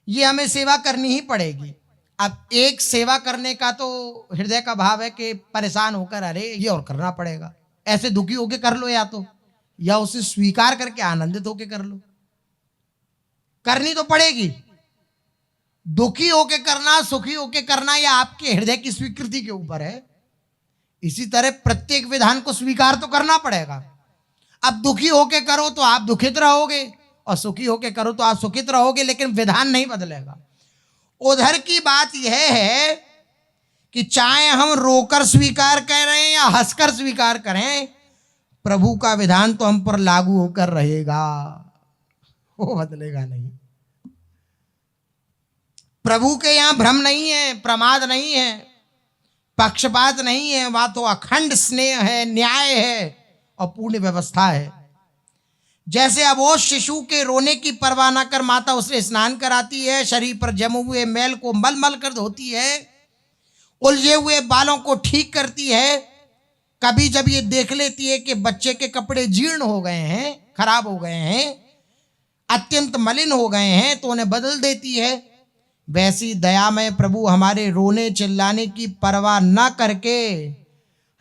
ये हमें सेवा करनी ही पड़ेगी। अब एक सेवा करने का तो हृदय का भाव है कि परेशान होकर अरे ये और करना पड़ेगा, ऐसे दुखी होके कर लो, या उसे स्वीकार करके आनंदित होके कर लो। करनी तो पड़ेगी, दुखी होके करना सुखी होके करना या आपके हृदय की स्वीकृति के ऊपर है। इसी तरह प्रत्येक विधान को स्वीकार तो करना पड़ेगा। अब दुखी होके करो तो आप दुखित रहोगे और सुखी होके करो तो आप सुखित रहोगे, लेकिन विधान नहीं बदलेगा। उधर की बात यह है कि चाहे हम रोकर स्वीकार करें या हंसकर स्वीकार करें, प्रभु का विधान तो हम पर लागू होकर रहेगा, वो बदलेगा नहीं। प्रभु के यहां भ्रम नहीं है, प्रमाद नहीं है, पक्षपात नहीं है, वहां तो अखंड स्नेह है, न्याय है और पूर्ण व्यवस्था है। जैसे अबोध शिशु के रोने की परवाह न कर माता उसे स्नान कराती है, शरीर पर जमे हुए मैल को मल मल कर धोती है, उलझे हुए बालों को ठीक करती है। कभी जब ये देख लेती है कि बच्चे के कपड़े जीर्ण हो गए हैं, खराब हो गए हैं, अत्यंत मलिन हो गए हैं, तो उन्हें बदल देती है। वैसी दयामय प्रभु हमारे रोने चिल्लाने की परवाह न करके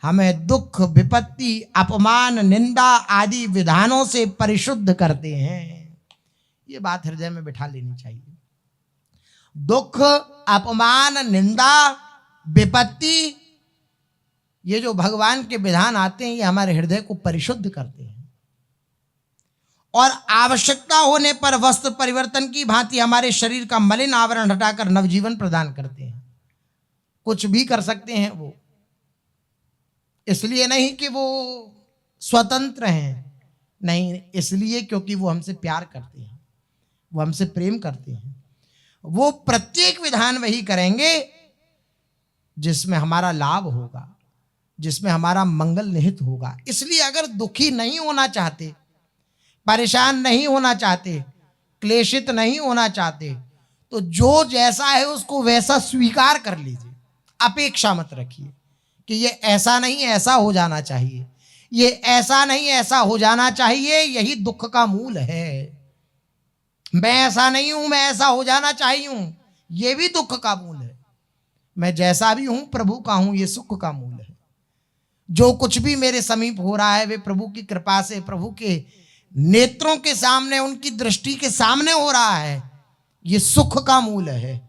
हमें दुख विपत्ति अपमान निंदा आदि विधानों से परिशुद्ध करते हैं। ये बात हृदय में बिठा लेनी चाहिए। दुख अपमान निंदा विपत्ति, ये जो भगवान के विधान आते हैं ये हमारे हृदय को परिशुद्ध करते हैं और आवश्यकता होने पर वस्त्र परिवर्तन की भांति हमारे शरीर का मलिन आवरण हटाकर नवजीवन प्रदान करते हैं। कुछ भी कर सकते हैं वो, इसलिए नहीं कि वो स्वतंत्र हैं, नहीं, इसलिए क्योंकि वो हमसे प्यार करते हैं, वो हमसे प्रेम करते हैं। वो प्रत्येक विधान वही करेंगे जिसमें हमारा लाभ होगा, जिसमें हमारा मंगल निहित होगा। इसलिए अगर दुखी नहीं होना चाहते, परेशान नहीं होना चाहते, क्लेशित नहीं होना चाहते, तो जो जैसा है उसको वैसा स्वीकार कर लीजिए। अपेक्षा मत रखिए कि ये ऐसा नहीं ऐसा हो जाना चाहिए, ये ऐसा नहीं ऐसा हो जाना चाहिए। यही दुख का मूल है। मैं ऐसा नहीं हूं, मैं ऐसा हो जाना चाहिए हूं, ये भी दुख का मूल है। मैं जैसा भी हूं प्रभु का हूं, ये सुख का मूल है। जो कुछ भी मेरे समीप हो रहा है वे प्रभु की कृपा से, प्रभु के नेत्रों के सामने, उनकी दृष्टि के सामने हो रहा है, ये सुख का मूल है।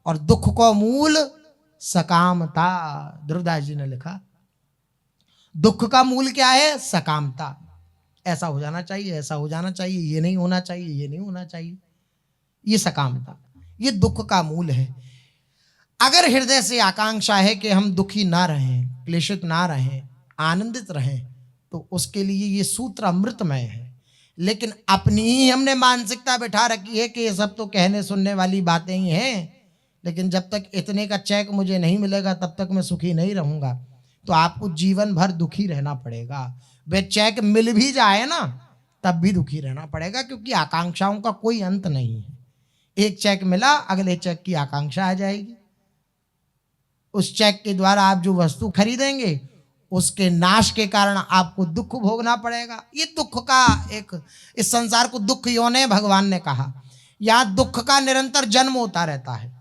और दुख का मूल सकामता, ध्रुवदास जी ने लिखा, दुख का मूल क्या है? सकामता। ऐसा हो जाना चाहिए, ऐसा हो जाना चाहिए, ये नहीं होना चाहिए, ये नहीं होना चाहिए, ये सकामता, ये दुख का मूल है। अगर हृदय से आकांक्षा है कि हम दुखी ना रहें, क्लेशित ना रहें, आनंदित रहें, तो उसके लिए ये सूत्र अमृतमय है। लेकिन अपनी ही हमने मानसिकता बैठा रखी है कि ये सब तो कहने सुनने वाली बातें ही हैं, लेकिन जब तक इतने का चेक मुझे नहीं मिलेगा तब तक मैं सुखी नहीं रहूंगा। तो आपको जीवन भर दुखी रहना पड़ेगा। वे चेक मिल भी जाए ना तब भी दुखी रहना पड़ेगा, क्योंकि आकांक्षाओं का कोई अंत नहीं है। एक चेक मिला, अगले चेक की आकांक्षा आ जाएगी। उस चेक के द्वारा आप जो वस्तु खरीदेंगे उसके नाश के कारण आपको दुख भोगना पड़ेगा। ये दुख का एक, इस संसार को दुख योने भगवान ने कहा। यहां दुख का निरंतर जन्म होता रहता है,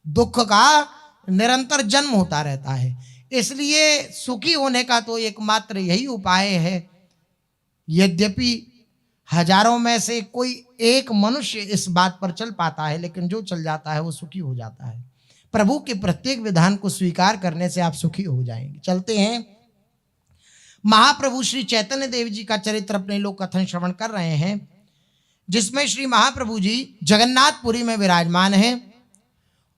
दुख का निरंतर जन्म होता रहता है। इसलिए सुखी होने का तो एकमात्र यही उपाय है। यद्यपि हजारों में से कोई एक मनुष्य इस बात पर चल पाता है, लेकिन जो चल जाता है वो सुखी हो जाता है। प्रभु के प्रत्येक विधान को स्वीकार करने से आप सुखी हो जाएंगे। चलते हैं, महाप्रभु श्री चैतन्य देव जी का चरित्र अपने लोग कथन श्रवण कर रहे हैं, जिसमें श्री महाप्रभु जी जगन्नाथपुरी में विराजमान हैं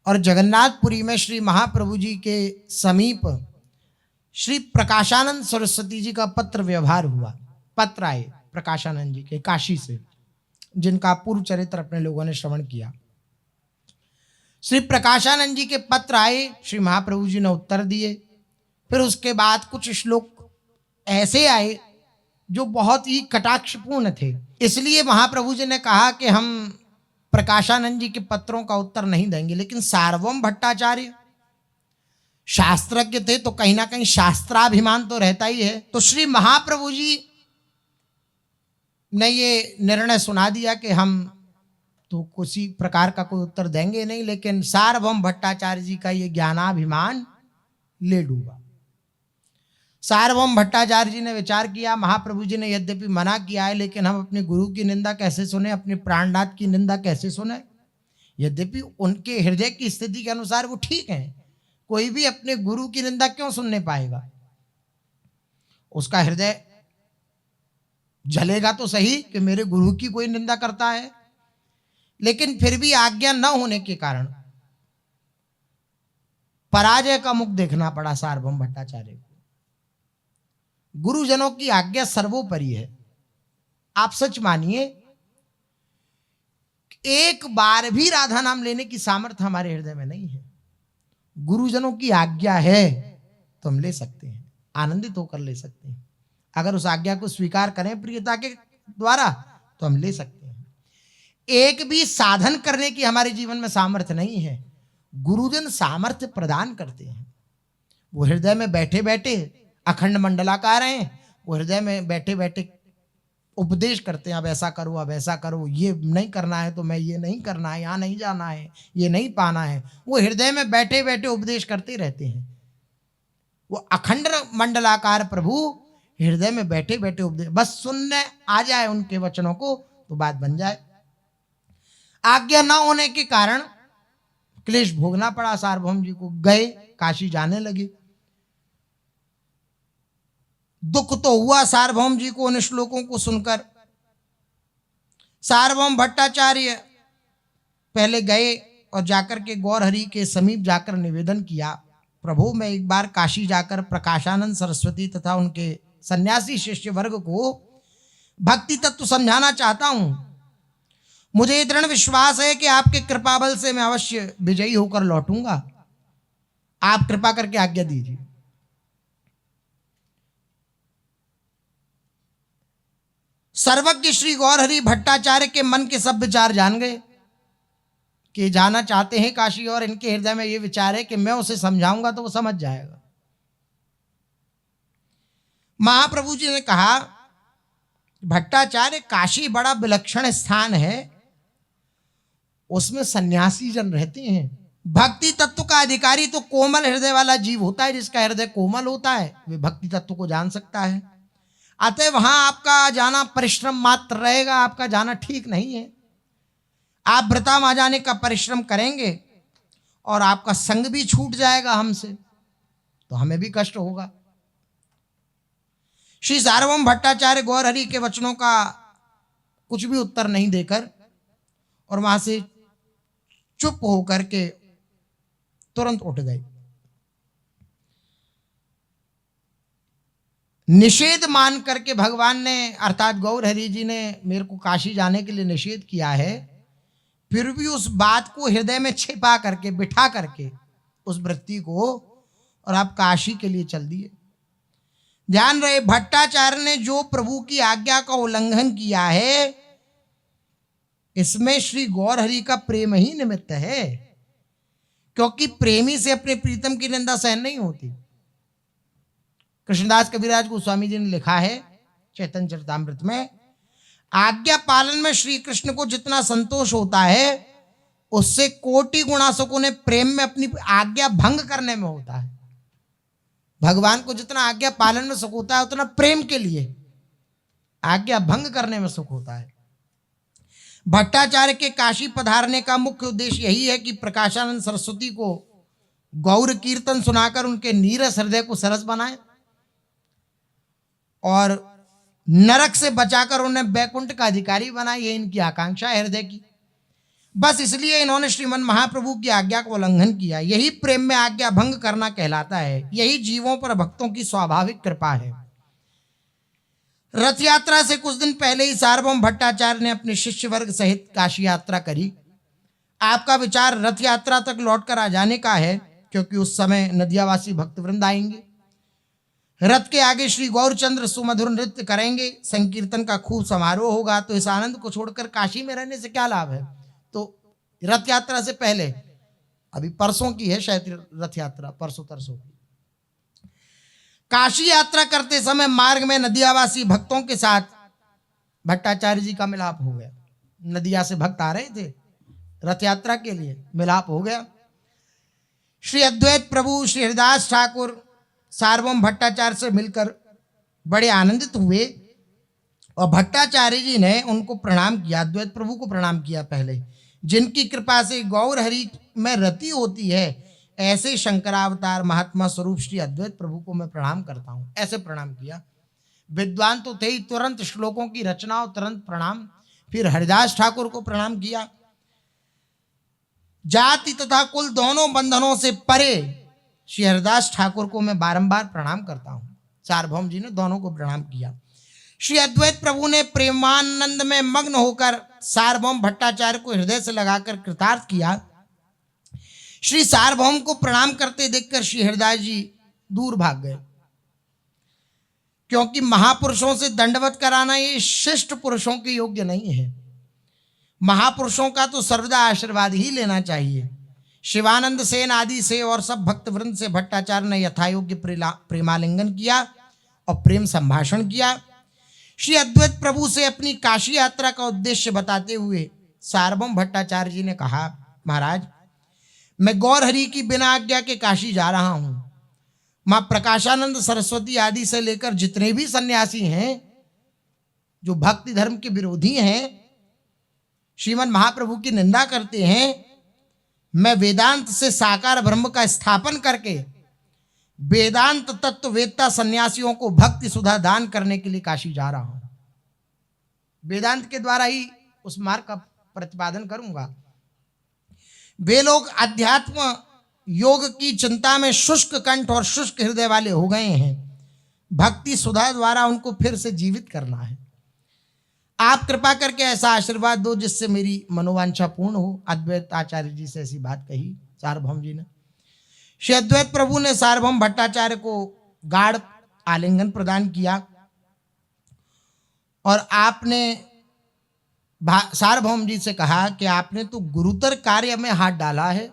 और जगन्नाथपुरी में श्री महाप्रभु जी के समीप श्री प्रकाशानंद सरस्वती जी का पत्र व्यवहार हुआ। पत्र आए प्रकाशानंद जी के काशी से, जिनका पूर्व चरित्र अपने लोगों ने श्रवण किया। श्री प्रकाशानंद जी के पत्र आए, श्री महाप्रभु जी ने उत्तर दिए। फिर उसके बाद कुछ श्लोक ऐसे आए जो बहुत ही कटाक्षपूर्ण थे। इसलिए महाप्रभु जी ने कहा कि हम प्रकाशानंद जी के पत्रों का उत्तर नहीं देंगे, लेकिन सार्वभौम भट्टाचार्य शास्त्रज्ञ थे, तो कहीं ना कहीं शास्त्राभिमान तो रहता ही है। तो श्री महाप्रभु जी ने ये निर्णय सुना दिया कि हम तो किसी प्रकार का कोई उत्तर देंगे नहीं, लेकिन सार्वभौम भट्टाचार्य जी का ये ज्ञानाभिमान ले डूबा। सार्वभौम भट्टाचार्य जी ने विचार किया, महाप्रभु जी ने यद्यपि मना किया है, लेकिन हम अपने गुरु की निंदा कैसे सुने, अपने प्राणनाथ की निंदा कैसे सुने। यद्यपि उनके हृदय की स्थिति के अनुसार वो ठीक है, कोई भी अपने गुरु की निंदा क्यों सुनने पाएगा। उसका हृदय जलेगा तो सही कि मेरे गुरु की कोई निंदा करता है, लेकिन फिर भी आज्ञा न होने के कारण पराजय का मुख देखना पड़ा सार्वभौम भट्टाचार्य को। गुरुजनों की आज्ञा सर्वोपरि है। आप सच मानिए, एक बार भी राधा नाम लेने की सामर्थ्य हमारे हृदय में नहीं है। गुरुजनों की आज्ञा है तो हम ले सकते हैं, आनंदित होकर ले सकते हैं। अगर उस आज्ञा को स्वीकार करें प्रियता के द्वारा तो हम ले सकते हैं। एक भी साधन करने की हमारे जीवन में सामर्थ्य नहीं है, गुरुजन सामर्थ्य प्रदान करते हैं। वो हृदय में बैठे बैठे अखंड मंडलाकार हैं, वो हृदय में बैठे बैठे उपदेश करते हैं, अब ऐसा करो, अब ऐसा करो, ये नहीं करना है तो मैं ये नहीं करना है, यहाँ नहीं जाना है, ये नहीं पाना है। वो हृदय में बैठे बैठे उपदेश करते रहते हैं। वो अखंड मंडलाकार प्रभु हृदय में बैठे बैठे उपदेश, बस सुनने आ जाए उनके वचनों को तो बात बन जाए। आज्ञा ना होने के कारण क्लेश भोगना पड़ा सार्वभौम जी को। गए, काशी जाने लगे। दुख तो हुआ सार्वभौम जी को उन श्लोकों को सुनकर। सार्वभौम भट्टाचार्य पहले गए और जाकर के गौरहरि के समीप जाकर निवेदन किया, प्रभु मैं एक बार काशी जाकर प्रकाशानंद सरस्वती तथा उनके सन्यासी शिष्य वर्ग को भक्ति तत्व समझाना चाहता हूं। मुझे ये दृढ़ विश्वास है कि आपके कृपा बल से मैं अवश्य विजयी होकर लौटूंगा। आप कृपा करके आज्ञा दीजिए। सर्वज्ञ श्री गौरहरि भट्टाचार्य के मन के सब विचार जान गए कि जाना चाहते हैं काशी, और इनके हृदय में ये विचार है कि मैं उसे समझाऊंगा तो वो समझ जाएगा। महाप्रभु जी ने कहा, भट्टाचार्य काशी बड़ा विलक्षण स्थान है, उसमें सन्यासी जन रहते हैं। भक्ति तत्व का अधिकारी तो कोमल हृदय वाला जीव होता है। जिसका हृदय कोमल होता है वे भक्ति तत्व को जान सकता है। अतः वहां आपका जाना परिश्रम मात्र रहेगा, आपका जाना ठीक नहीं है। आप वृतामा जाने का परिश्रम करेंगे और आपका संग भी छूट जाएगा हमसे, तो हमें भी कष्ट होगा। श्री सार्वभौम भट्टाचार्य गौरहरि के वचनों का कुछ भी उत्तर नहीं देकर और वहां से चुप होकर के तुरंत उठ गए। निषेध मान करके भगवान ने अर्थात गौर हरि जी ने मेरे को काशी जाने के लिए निषेध किया है, फिर भी उस बात को हृदय में छिपा करके बिठा करके उस वृत्ति को और आप काशी के लिए चल दिए। ध्यान रहे, भट्टाचार्य ने जो प्रभु की आज्ञा का उल्लंघन किया है, इसमें श्री गौर हरि का प्रेम ही निमित्त है, क्योंकि प्रेमी से अपने प्रीतम की निंदा सहन नहीं होती। कृष्णदास कविराज गोस्वामी जी ने लिखा है चैतन्य चरितामृत में, आज्ञा पालन में श्री कृष्ण को जितना संतोष होता है, उससे कोटि गुणा सुख उन्हें प्रेम में अपनी आज्ञा भंग करने में होता है। भगवान को जितना आज्ञा पालन में सुख होता है, उतना प्रेम के लिए आज्ञा भंग करने में सुख होता है। भट्टाचार्य के काशी पधारने का मुख्य उद्देश्य यही है कि प्रकाशानंद सरस्वती को गौर कीर्तन सुनाकर उनके नीरस हृदय को सरस बनाए और नरक से बचाकर उन्हें वैकुंठ का अधिकारी बनाए। ये इनकी आकांक्षा है हृदय की। बस इसलिए इन्होंने श्रीमन महाप्रभु की आज्ञा का उल्लंघन किया। यही प्रेम में आज्ञा भंग करना कहलाता है। यही जीवों पर भक्तों की स्वाभाविक कृपा है। रथ यात्रा से कुछ दिन पहले ही सार्वभौम भट्टाचार्य ने अपने शिष्य वर्ग सहित काशी यात्रा करी। आपका विचार रथ यात्रा तक लौटकर आ जाने का है, क्योंकि उस समय नदियावासी भक्तवृंद आएंगे। रथ के आगे श्री गौरचंद्र सुमधुर नृत्य करेंगे, संकीर्तन का खूब समारोह होगा। तो इस आनंद को छोड़कर काशी में रहने से क्या लाभ है। तो रथ यात्रा से पहले, अभी परसों की है शायद रथ यात्रा, परसों तरसों की, काशी यात्रा करते समय मार्ग में नदियावासी भक्तों के साथ भट्टाचार्य जी का मिलाप हो गया। नदिया से भक्त आ रहे थे रथ यात्रा के लिए, मिलाप हो गया। श्री अद्वैत प्रभु श्री हरिदास ठाकुर सार्वभौम भट्टाचार्य से मिलकर बड़े आनंदित हुए और भट्टाचार्य जी ने उनको प्रणाम किया, अद्वैत प्रभु को प्रणाम किया पहले। जिनकी कृपा से गौर हरि में रति होती है, ऐसे शंकरावतार महात्मा स्वरूप श्री अद्वैत प्रभु को मैं प्रणाम करता हूं। ऐसे प्रणाम किया। विद्वान तो थे ही, तुरंत श्लोकों की रचना और तुरंत प्रणाम। फिर हरिदास ठाकुर को प्रणाम किया। जाति तथा कुल दोनों बंधनों से परे श्री हरिदास ठाकुर को मैं बारंबार प्रणाम करता हूं। सार्वभौम जी ने दोनों को प्रणाम किया। श्री अद्वैत प्रभु ने प्रेमानंद में मग्न होकर सार्वभौम भट्टाचार्य को हृदय से लगाकर कृतार्थ किया। श्री सार्वभौम को प्रणाम करते देखकर श्री हरिदास जी दूर भाग गए, क्योंकि महापुरुषों से दंडवत कराना ये शिष्ट पुरुषों के योग्य नहीं है। महापुरुषों का तो सर्वदा आशीर्वाद ही लेना चाहिए। शिवानंद सेन आदि से और सब भक्तवृंद से भट्टाचार्य ने यथायोग्य प्रेमालिंगन किया और प्रेम संभाषण किया। श्री अद्वैत प्रभु से अपनी काशी यात्रा का उद्देश्य बताते हुए सार्वभौम भट्टाचार्य जी ने कहा, महाराज, मैं गौर हरि की बिना आज्ञा के काशी जा रहा हूं। मां प्रकाशानंद सरस्वती आदि से लेकर जितने भी सन्यासी हैं जो भक्ति धर्म के विरोधी हैं, श्रीमन महाप्रभु की निंदा करते हैं, मैं वेदांत से साकार ब्रह्म का स्थापन करके वेदांत तत्व वेदता सन्यासियों को भक्ति सुधा दान करने के लिए काशी जा रहा हूं। वेदांत के द्वारा ही उस मार्ग का प्रतिपादन करूंगा। वे लोग अध्यात्म योग की चिंता में शुष्क कंठ और शुष्क हृदय वाले हो गए हैं। भक्ति सुधा द्वारा उनको फिर से जीवित करना है। आप कृपा करके ऐसा आशीर्वाद दो जिससे मेरी मनोवांछा पूर्ण हो। अद्वैत आचार्य जी से ऐसी बात कही सार्वभौम जी ने। श्री अद्वैत प्रभु ने सार्वभौम भट्टाचार्य को गाढ़ आलिंगन प्रदान किया और आपने सार्वभौम जी से कहा कि आपने तो गुरुतर कार्य में हाथ डाला है।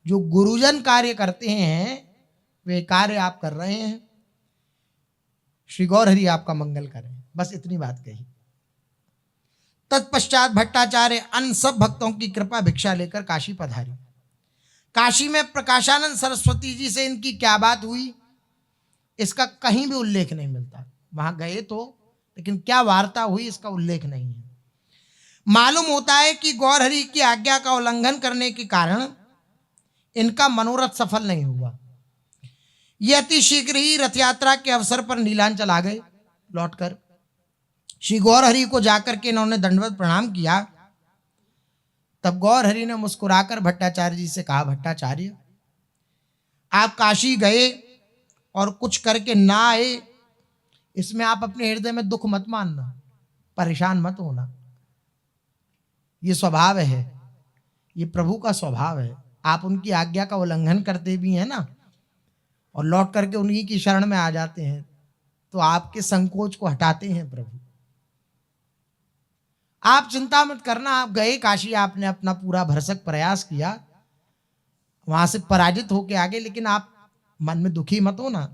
जो गुरुजन कार्य करते हैं वे कार्य आप कर रहे हैं। श्री गौर हरि आपका मंगल करें। बस इतनी बात कही। तत्पश्चात भट्टाचार्य अन्य सब भक्तों की कृपा भिक्षा लेकर काशी पधारी। काशी में प्रकाशानंद सरस्वती जी से इनकी क्या बात हुई, इसका कहीं भी उल्लेख नहीं मिलता। वहां गए तो, लेकिन क्या वार्ता हुई इसका उल्लेख नहीं है। मालूम होता है कि गौर हरि की आज्ञा का उल्लंघन करने के कारण इनका मनोरथ सफल नहीं हुआ। ये अति शीघ्र ही रथ यात्रा के अवसर पर नीलांचल आ गए। लौटकर श्री गौर हरि को जाकर के इन्होंने दंडवत प्रणाम किया। तब गौर हरि ने मुस्कुराकर भट्टाचार्य जी से कहा, भट्टाचार्य, आप काशी गए और कुछ करके ना आए, इसमें आप अपने हृदय में दुख मत मानना, परेशान मत होना। ये स्वभाव है, ये प्रभु का स्वभाव है। आप उनकी आज्ञा का उल्लंघन करते भी हैं ना और लौट करके उन्हीं की शरण में आ जाते हैं, तो आपके संकोच को हटाते हैं प्रभु। आप चिंता मत करना, आप गए काशी, आपने अपना पूरा भरसक प्रयास किया, वहां से पराजित होके आगे, लेकिन आप मन में दुखी मत हो ना।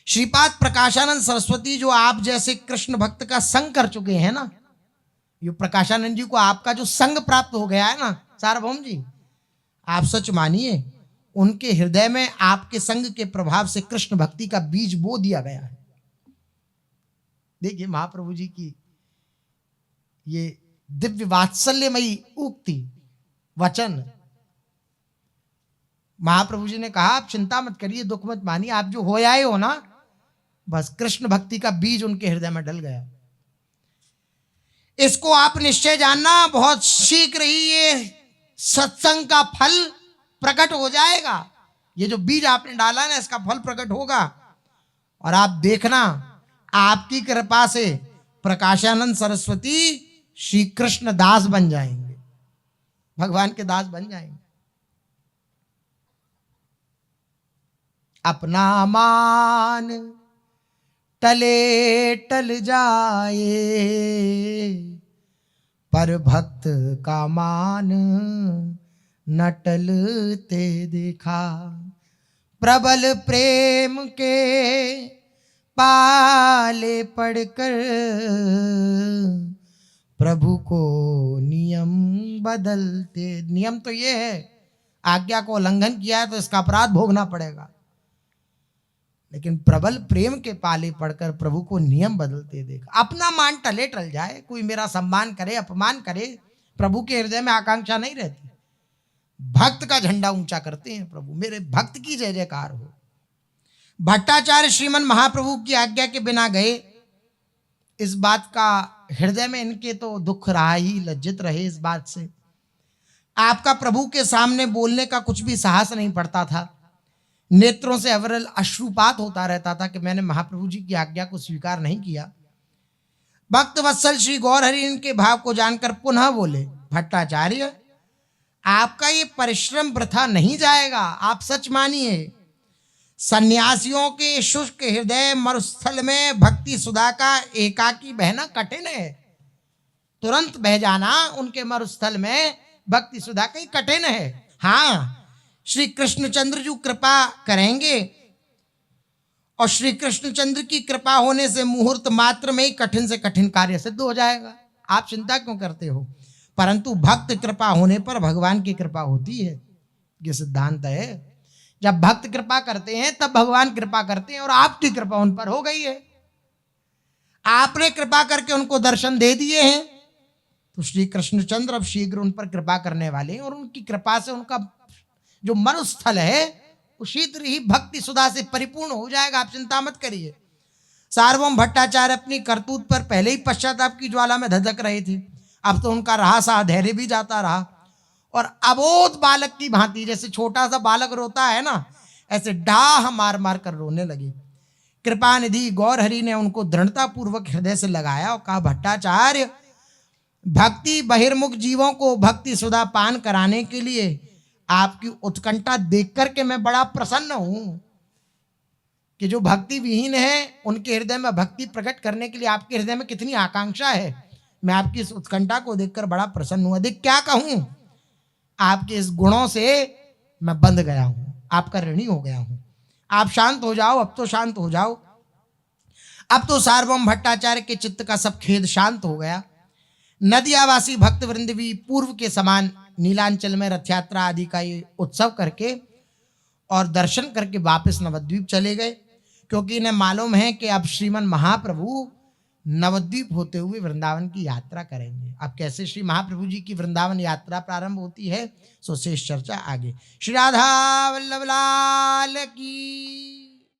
श्रीपाद प्रकाशानंद सरस्वती जो आप जैसे कृष्ण भक्त का संग कर चुके हैं ना, ये प्रकाशानंद जी को आपका जो संग प्राप्त हो गया है ना सार्वभौम जी, आप सच मानिए उनके हृदय में आपके संग के प्रभाव से कृष्ण भक्ति का बीज बो दिया गया है। देखिए महाप्रभु जी की ये दिव्य वात्सल्यमयी उक्ति वचन, महाप्रभु जी ने कहा आप चिंता मत करिए, दुख मत मानिए, आप जो हो आए हो ना, बस कृष्ण भक्ति का बीज उनके हृदय में डल गया। इसको आप निश्चय जानना, बहुत शीघ्र ही ये सत्संग का फल प्रकट हो जाएगा। ये जो बीज आपने डाला ना, इसका फल प्रकट होगा और आप देखना आपकी कृपा से प्रकाशानंद सरस्वती श्री कृष्ण दास बन जाएंगे, भगवान के दास बन जाएंगे। अपना मान टले टल जाए, पर भक्त का मान न टलते देखा। प्रबल प्रेम के पाले पड़कर प्रभु को नियम बदलते। नियम तो ये है, आज्ञा को उल्लंघन किया है तो इसका अपराध भोगना पड़ेगा, लेकिन प्रबल प्रेम के पाले पड़कर प्रभु को नियम बदलते देखा। अपना मान टले टल जाए, कोई मेरा सम्मान करे अपमान करे, प्रभु के हृदय में आकांक्षा नहीं रहती। भक्त का झंडा ऊंचा करते हैं प्रभु, मेरे भक्त की जय जयकार हो। भट्टाचार्य श्रीमन महाप्रभु की आज्ञा के बिना गए, इस बात का हृदय में इनके तो दुख रहा ही, लज्जित रहे इस बात से। आपका प्रभु के सामने बोलने का कुछ भी साहस नहीं पड़ता था, नेत्रों से अविरल अश्रुपात होता रहता था कि मैंने महाप्रभु जी की आज्ञा को स्वीकार नहीं किया। भक्त वत्सल श्री गौरहरि इनके भाव को जानकर पुनः बोले, भट्टाचार्य आपका ये परिश्रम वृथा नहीं जाएगा, आप सच मानिए। सन्यासियों के शुष्क हृदय मरुस्थल में भक्ति सुधा का एकाकी बहना कठिन है, तुरंत बह जाना उनके मरुस्थल में भक्ति सुधा का कठिन है। हाँ, श्री कृष्णचंद्र जी कृपा करेंगे और श्री कृष्णचंद्र की कृपा होने से मुहूर्त मात्र में ही कठिन से कठिन कार्य सिद्ध हो जाएगा, आप चिंता क्यों करते हो। परंतु भक्त कृपा होने पर भगवान की कृपा होती है, ये सिद्धांत है। जब भक्त कृपा करते हैं तब भगवान कृपा करते हैं, और आपकी कृपा उन पर हो गई है, आपने कृपा करके उनको दर्शन दे दिए हैं, तो श्री कृष्णचंद्र अब शीघ्र उन पर कृपा करने वाले हैं और उनकी कृपा से उनका जो मरुस्थल है वो शीघ्र ही भक्ति सुधा से परिपूर्ण हो जाएगा, आप चिंता मत करिए। सार्वभौम भट्टाचार्य अपनी करतूत पर पहले ही पश्चाताप की ज्वाला में धधक रहे थे, अब तो उनका रहा सा धैर्य भी जाता रहा और अबोध बालक की भांति, जैसे छोटा सा बालक रोता है ना, ऐसे डाह मार मार कर रोने लगे। कृपा निधि गौरहरि ने उनको दृढ़ता पूर्वक हृदय से लगाया और कहा, भट्टाचार्य भक्ति बहिर्मुख जीवों को भक्ति सुधा पान कराने के लिए आपकी उत्कंठा देख करके मैं बड़ा प्रसन्न हूं कि जो भक्ति विहीन है उनके हृदय में भक्ति प्रकट करने के लिए आपके हृदय में कितनी आकांक्षा है। मैं आपकी इस उत्कंठा को देखकर बड़ा प्रसन्न हूं। अधिक क्या कहूं, आपके इस गुणों से मैं बंध गया हूं, आपका ऋणी हो गया हूं। आप शांत हो जाओ, अब तो शांत हो जाओ। अब तो सार्वभौम भट्टाचार्य के चित्त का सब खेद शांत हो गया। नदियावासी भक्त वृंद भी पूर्व के समान नीलांचल में रथ यात्रा आदि का ये उत्सव करके और दर्शन करके वापस नवद्वीप चले गए, क्योंकि इन्हें मालूम है कि अब श्रीमन महाप्रभु नवद्वीप होते हुए वृंदावन की यात्रा करेंगे। अब कैसे श्री महाप्रभु जी की वृंदावन यात्रा प्रारंभ होती है, सो शेष चर्चा आगे। श्री राधा वल्लभ लाल की।